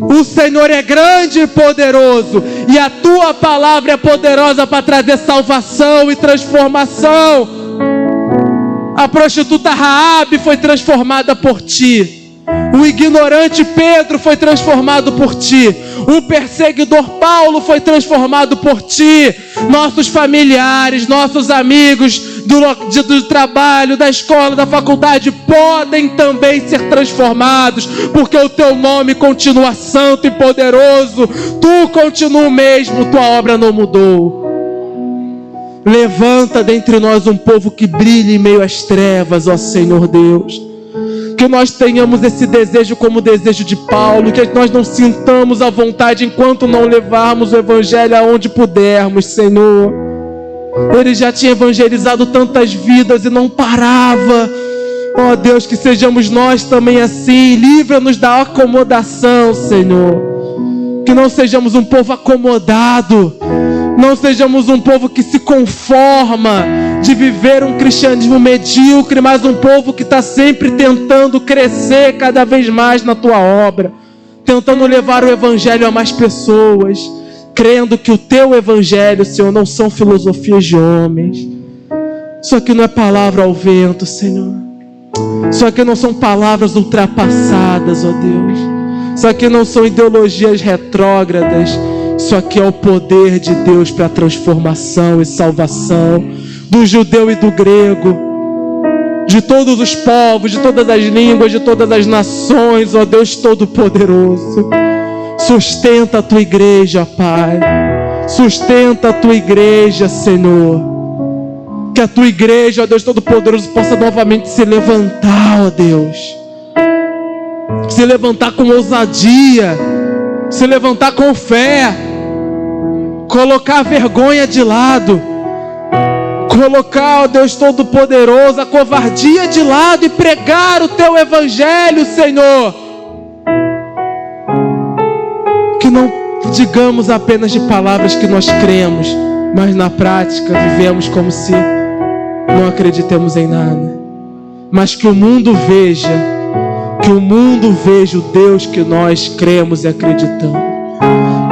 O Senhor é grande e poderoso, e a Tua palavra é poderosa para trazer salvação e transformação. A prostituta Raabe foi transformada por Ti. O ignorante Pedro foi transformado por Ti. O perseguidor Paulo foi transformado por Ti. Nossos familiares, nossos amigos do trabalho, da escola, da faculdade podem também ser transformados, porque o Teu nome continua santo e poderoso. Tu continua o mesmo, Tua obra não mudou. Levanta dentre nós um povo que brilhe em meio às trevas, ó Senhor Deus. Que nós tenhamos esse desejo como o desejo de Paulo, que nós não sintamos a vontade enquanto não levarmos o Evangelho aonde pudermos, Senhor. Ele já tinha evangelizado tantas vidas e não parava. Ó Deus, que sejamos nós também assim. Livra-nos da acomodação, Senhor. Que não sejamos um povo acomodado. Não sejamos um povo que se conforma de viver um cristianismo medíocre, mas um povo que está sempre tentando crescer cada vez mais na Tua obra, tentando levar o Evangelho a mais pessoas, crendo que o Teu Evangelho, Senhor, não são filosofias de homens. Isso aqui não é palavra ao vento, Senhor. Isso aqui não são palavras ultrapassadas, ó Deus. Isso aqui não são ideologias retrógradas. Isso aqui é o poder de Deus para a transformação e salvação do judeu e do grego. de todos os povos, de todas as línguas, de todas as nações, ó Deus Todo-Poderoso. Sustenta a tua igreja, Pai. Sustenta a tua igreja, Senhor. Que a tua igreja, ó Deus Todo-Poderoso, possa novamente se levantar, ó Deus. Se levantar com ousadia, se levantar com fé, colocar a vergonha de lado, colocar, ó Deus Todo-Poderoso, a covardia de lado e pregar o teu evangelho, Senhor. Que não digamos apenas de palavras que nós cremos, mas na prática vivemos como se não acreditemos em nada. Mas que o mundo veja o Deus que nós cremos e acreditamos.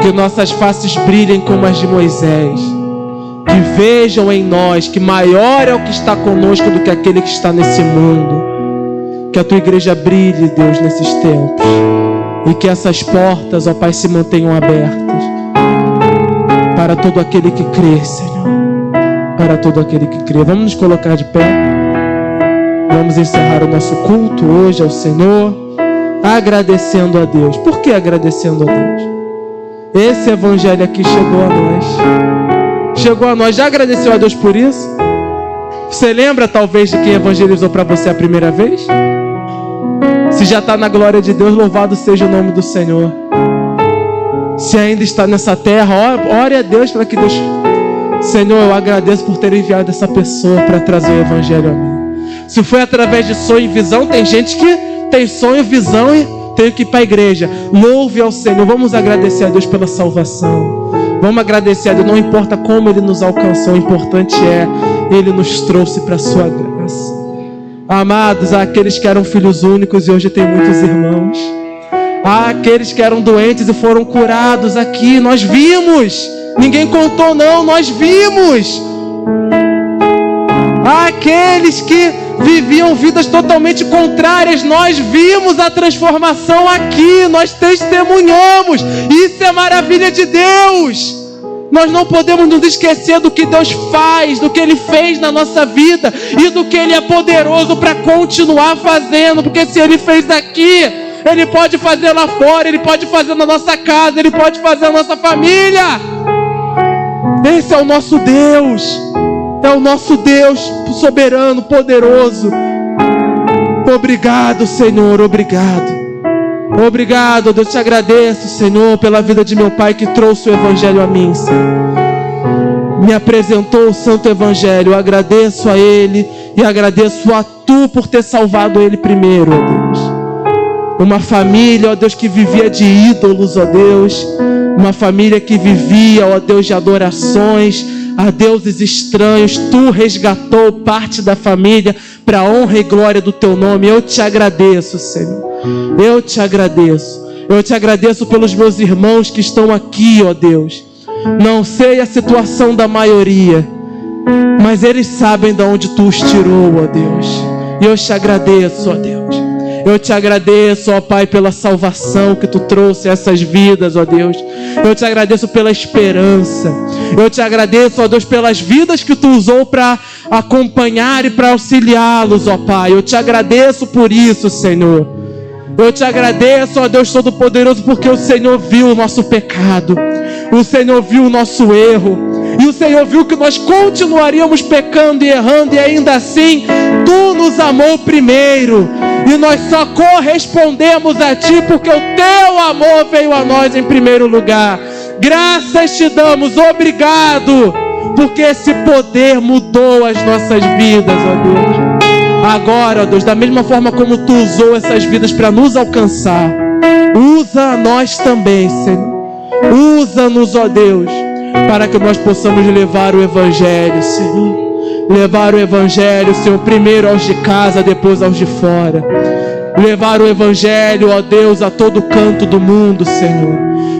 Que nossas faces brilhem como as de Moisés. Que vejam em nós que maior é o que está conosco do que aquele que está nesse mundo. Que a tua igreja brilhe, Deus, nesses tempos. E que essas portas, ó Pai, se mantenham abertas para todo aquele que crê, Senhor. Para todo aquele que crê. Vamos nos colocar de pé. Vamos encerrar o nosso culto hoje ao Senhor, agradecendo a Deus. Por que agradecendo a Deus? Esse evangelho aqui chegou a nós. Chegou a nós. Já agradeceu a Deus por isso? Você lembra talvez de quem evangelizou para você a primeira vez? Se já está na glória de Deus, louvado seja o nome do Senhor. Se ainda está nessa terra, ore a Deus para que Deus... Senhor, eu agradeço por ter enviado essa pessoa para trazer o evangelho a mim. Se foi através de sonho e visão, tem gente que tem sonho, visão e tem que ir para a igreja. Louve ao Senhor. Vamos agradecer a Deus pela salvação. Vamos agradecer a Deus. Não importa como Ele nos alcançou, o importante é Ele nos trouxe para a sua graça. Amados, há aqueles que eram filhos únicos e hoje tem muitos irmãos. Há aqueles que eram doentes e foram curados aqui. Nós vimos. Ninguém contou não, nós vimos. Há aqueles que viviam vidas totalmente contrárias. Nós vimos a transformação aqui. Nós testemunhamos. Isso é maravilha de Deus. Nós não podemos nos esquecer do que Deus faz, do que Ele fez na nossa vida e do que Ele é poderoso para continuar fazendo. Porque se Ele fez aqui, Ele pode fazer lá fora, Ele pode fazer na nossa casa, Ele pode fazer na nossa família. Esse é o nosso Deus. É o nosso Deus soberano, poderoso. Obrigado, Senhor, obrigado. Obrigado, Deus, te agradeço, Senhor, pela vida de meu pai que trouxe o evangelho a mim, Senhor. Me apresentou o santo evangelho. Eu agradeço a Ele e agradeço a Tu por ter salvado Ele primeiro, ó Deus. Uma família, ó Deus, que vivia de ídolos, ó Deus. Uma família que vivia, ó Deus, de adorações a deuses estranhos. Tu resgatou parte da família para a honra e glória do Teu nome. Eu te agradeço, Senhor. Eu te agradeço. Eu te agradeço pelos meus irmãos que estão aqui, ó Deus. Não sei a situação da maioria, mas eles sabem de onde Tu os tirou, ó Deus. E eu te agradeço, ó Deus. Eu te agradeço, ó Pai, pela salvação que Tu trouxe a essas vidas, ó Deus. Eu te agradeço pela esperança. Eu te agradeço, ó Deus, pelas vidas que Tu usou para acompanhar e para auxiliá-los, ó Pai. Eu te agradeço por isso, Senhor. Eu te agradeço, ó Deus Todo-Poderoso, porque o Senhor viu o nosso pecado. O Senhor viu o nosso erro. E o Senhor viu que nós continuaríamos pecando e errando, e ainda assim Tu nos amou primeiro. E nós só correspondemos a Ti porque o Teu amor veio a nós em primeiro lugar. Graças Te damos, obrigado, porque esse poder mudou as nossas vidas, ó Deus. Agora, ó Deus, da mesma forma como Tu usou essas vidas para nos alcançar, usa a nós também, Senhor. Usa-nos, ó Deus, para que nós possamos levar o Evangelho, Senhor. Levar o Evangelho, Senhor, primeiro aos de casa, depois aos de fora. Levar o Evangelho, ó Deus, a todo canto do mundo, Senhor.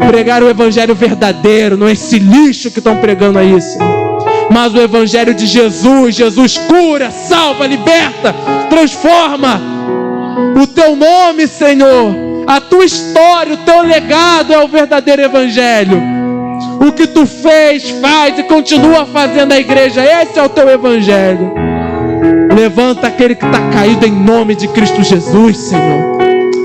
Pregar o Evangelho verdadeiro, não esse lixo que estão pregando aí, Senhor. Mas o Evangelho de Jesus. Jesus cura, salva, liberta, transforma. O Teu nome, Senhor, a Tua história, o Teu legado é o verdadeiro Evangelho. O que Tu fez, faz e continua fazendo na igreja, esse é o Teu Evangelho. Levanta aquele que está caído em nome de Cristo Jesus, Senhor.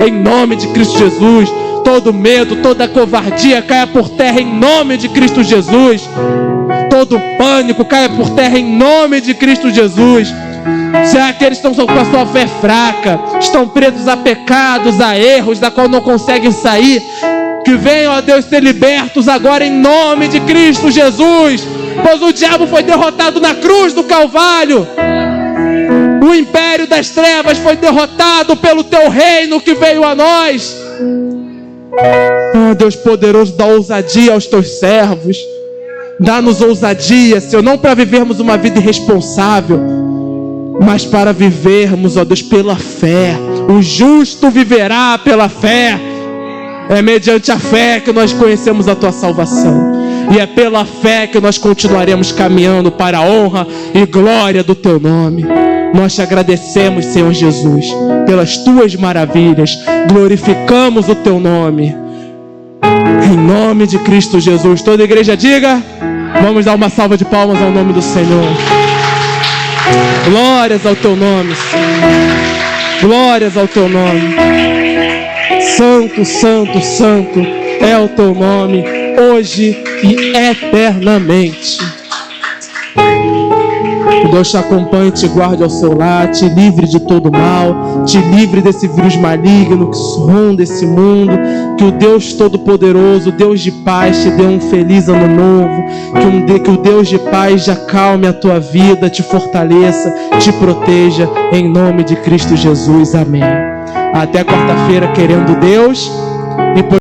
Em nome de Cristo Jesus. Todo medo, toda covardia caia por terra em nome de Cristo Jesus. Todo pânico caia por terra em nome de Cristo Jesus. Se aqueles que estão com a sua fé fraca, estão presos a pecados, a erros, da qual não conseguem sair, que venham, ó Deus, ser libertos agora em nome de Cristo Jesus. Pois o diabo foi derrotado na cruz do Calvário. O império das trevas foi derrotado pelo teu reino que veio a nós. Deus poderoso, dá ousadia aos teus servos. Dá-nos ousadia, Senhor, não para vivermos uma vida irresponsável, mas para vivermos, ó Deus, pela fé. O justo viverá pela fé. É mediante a fé que nós conhecemos a tua salvação. E é pela fé que nós continuaremos caminhando para a honra e glória do teu nome. Nós te agradecemos, Senhor Jesus, pelas tuas maravilhas. Glorificamos o teu nome. Em nome de Cristo Jesus. Toda a igreja diga: vamos dar uma salva de palmas ao nome do Senhor. Glórias ao teu nome, Senhor. Glórias ao teu nome. Santo, santo, santo é o teu nome, hoje e eternamente. Que Deus te acompanhe, te guarde ao seu lar, te livre de todo mal, te livre desse vírus maligno que ronda esse mundo. Que o Deus Todo-Poderoso, Deus de paz, te dê um feliz ano novo. Que o Deus de paz acalme a tua vida, te fortaleça, te proteja, em nome de Cristo Jesus. Amém. Até quarta-feira, querendo Deus. E